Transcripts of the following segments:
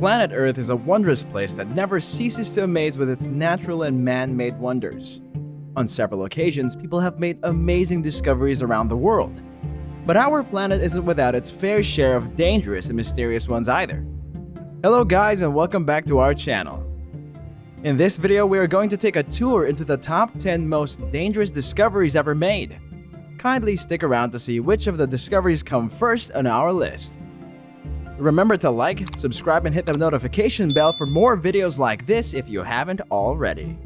Planet Earth is a wondrous place that never ceases to amaze with its natural and man-made wonders. On several occasions, people have made amazing discoveries around the world. But our planet isn't without its fair share of dangerous and mysterious ones either. Hello guys, and welcome back to our channel. In this video, we are going to take a tour into the top 10 most dangerous discoveries ever made. Kindly stick around to see which of the discoveries come first on our list. Remember to like, subscribe, and hit the notification bell for more videos like this if you haven't already.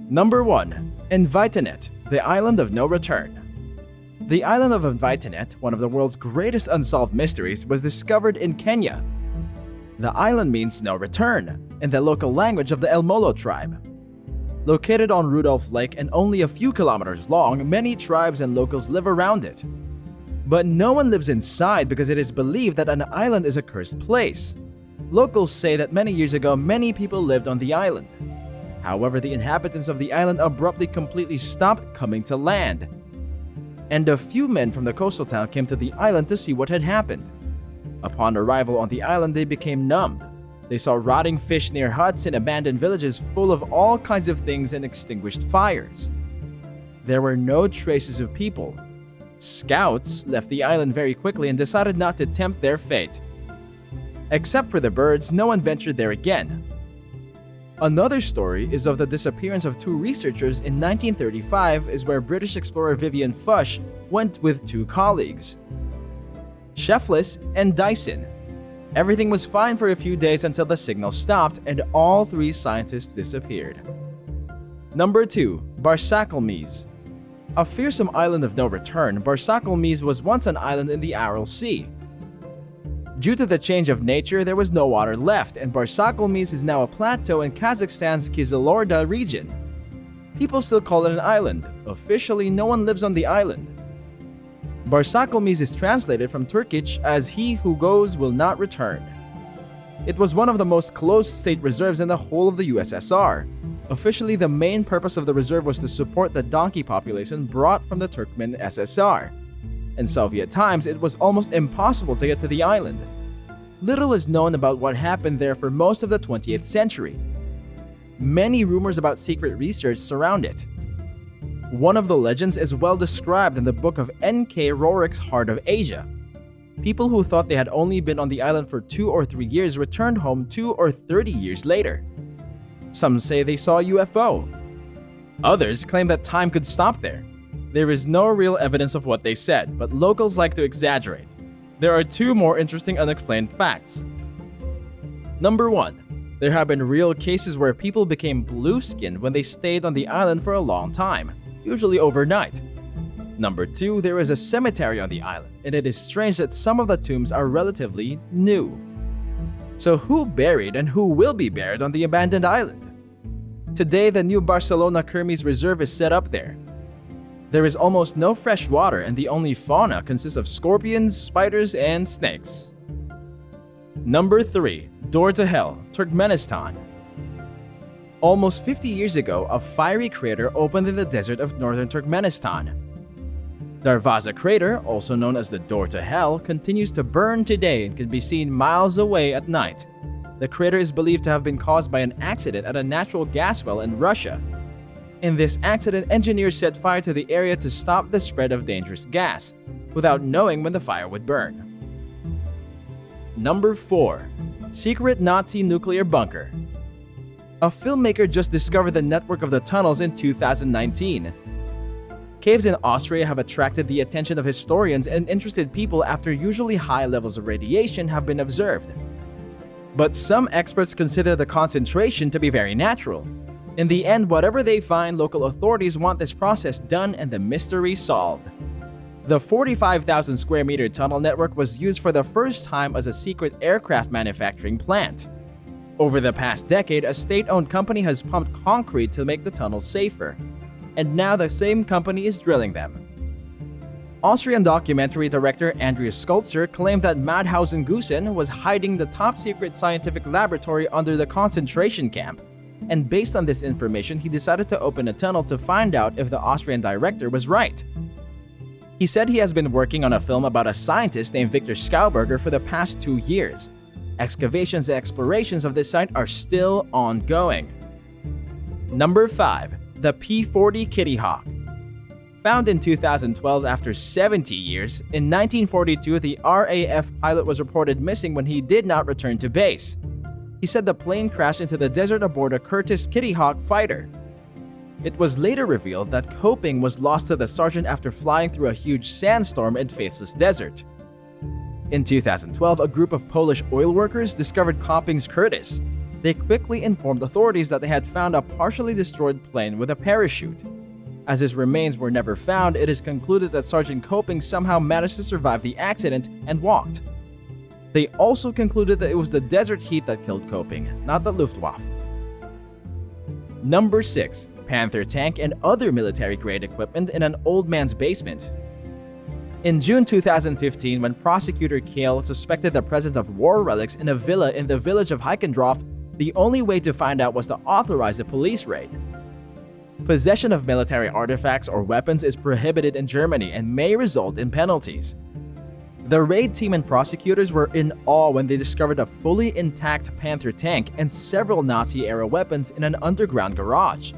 Number 1. ENVAITENET, the Island of No Return. The island of ENVAITENET, one of the world's greatest unsolved mysteries, was discovered in Kenya. The island means no return, in the local language of the El Molo tribe. Located on Rudolph Lake and only a few kilometers long, many tribes and locals live around it. But no one lives inside because it is believed that an island is a cursed place. Locals say that many years ago, many people lived on the island. However, the inhabitants of the island abruptly completely stopped coming to land. And a few men from the coastal town came to the island to see what had happened. Upon arrival on the island, they became numbed. They saw rotting fish near huts and abandoned villages full of all kinds of things and extinguished fires. There were no traces of people. Scouts left the island very quickly and decided not to tempt their fate. Except for the birds, no one ventured there again. Another story is of the disappearance of two researchers in 1935, is where British explorer Vivian Fush went with two colleagues, Sheflis and Dyson. Everything was fine for a few days until the signal stopped and all three scientists disappeared. Number 2. BARSAKELMES. A fearsome island of no return, BARSAKELMES was once an island in the Aral Sea. Due to the change of nature, there was no water left, and BARSAKELMES is now a plateau in Kazakhstan's Kizilorda region. People still call it an island. Officially, no one lives on the island. BARSAKELMES is translated from Turkish as "he who goes will not return." It was one of the most closed state reserves in the whole of the USSR. Officially, the main purpose of the reserve was to support the donkey population brought from the Turkmen SSR. In Soviet times, it was almost impossible to get to the island. Little is known about what happened there for most of the 20th century. Many rumors about secret research surround it. One of the legends is well described in the book of N.K. Rorick's Heart of Asia. People who thought they had only been on the island for 2 or 3 years returned home 2 or 30 years later. Some say they saw a UFO. Others claim that time could stop there. There is no real evidence of what they said, but locals like to exaggerate. There are 2 more interesting unexplained facts. Number 1. There have been real cases where people became blue-skinned when they stayed on the island for a long time, usually overnight. Number 2. There is a cemetery on the island, and it is strange that some of the tombs are relatively new. So who buried and who will be buried on the abandoned island? Today, the new Barcelona Kermes Reserve is set up there. There is almost no fresh water, and the only fauna consists of scorpions, spiders, and snakes. Number 3. Door to Hell, Turkmenistan. Almost 50 years ago, a fiery crater opened in the desert of northern Turkmenistan. Darvaza crater, also known as the Door to Hell, continues to burn today and can be seen miles away at night. The crater is believed to have been caused by an accident at a natural gas well in Russia. In this accident, engineers set fire to the area to stop the spread of dangerous gas, without knowing when the fire would burn. Number 4. Secret Nazi nuclear bunker. A filmmaker just discovered the network of the tunnels in 2019. Caves in Austria have attracted the attention of historians and interested people after usually high levels of radiation have been observed. But some experts consider the concentration to be very natural. In the end, whatever they find, local authorities want this process done and the mystery solved. The 45,000 square meter tunnel network was used for the first time as a secret aircraft manufacturing plant. Over the past decade, a state-owned company has pumped concrete to make the tunnels safer. And now the same company is drilling them. Austrian documentary director Andreas Skulzer claimed that Madhausen-Gusen was hiding the top-secret scientific laboratory under the concentration camp, and based on this information, he decided to open a tunnel to find out if the Austrian director was right. He said he has been working on a film about a scientist named Victor Skauberger for the past 2 years, Excavations and explorations of this site are still ongoing. Number 5. The P-40 Kitty Hawk. Found in 2012 after 70 years, in 1942 the RAF pilot was reported missing when he did not return to base. He said the plane crashed into the desert aboard a Curtiss Kitty Hawk fighter. It was later revealed that Coping was lost to the sergeant after flying through a huge sandstorm in faceless desert. In 2012, a group of Polish oil workers discovered Coping's Curtiss. They quickly informed authorities that they had found a partially destroyed plane with a parachute. As his remains were never found, it is concluded that Sergeant Coping somehow managed to survive the accident and walked. They also concluded that it was the desert heat that killed Coping, not the Luftwaffe. Number 6. Panther tank and other military-grade equipment in an old man's basement. In June 2015, when prosecutor Kale suspected the presence of war relics in a villa in the village of Heikendorf, the only way to find out was to authorize a police raid. Possession of military artifacts or weapons is prohibited in Germany and may result in penalties. The raid team and prosecutors were in awe when they discovered a fully intact Panther tank and several Nazi-era weapons in an underground garage.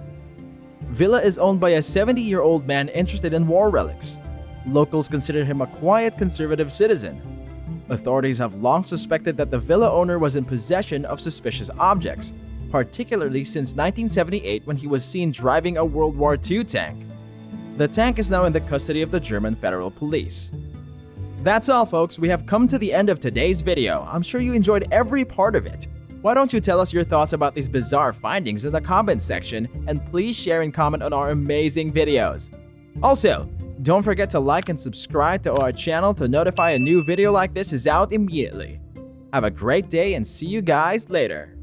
Villa is owned by a 70-year-old man interested in war relics. Locals consider him a quiet conservative citizen. Authorities have long suspected that the villa owner was in possession of suspicious objects, particularly since 1978 when he was seen driving a World War II tank. The tank is now in the custody of the German Federal Police. That's all, folks. We have come to the end of today's video. I'm sure you enjoyed every part of it. Why don't you tell us your thoughts about these bizarre findings in the comments section, and please share and comment on our amazing videos. Also, don't forget to like and subscribe to our channel to notify a new video like this is out immediately. Have a great day and see you guys later.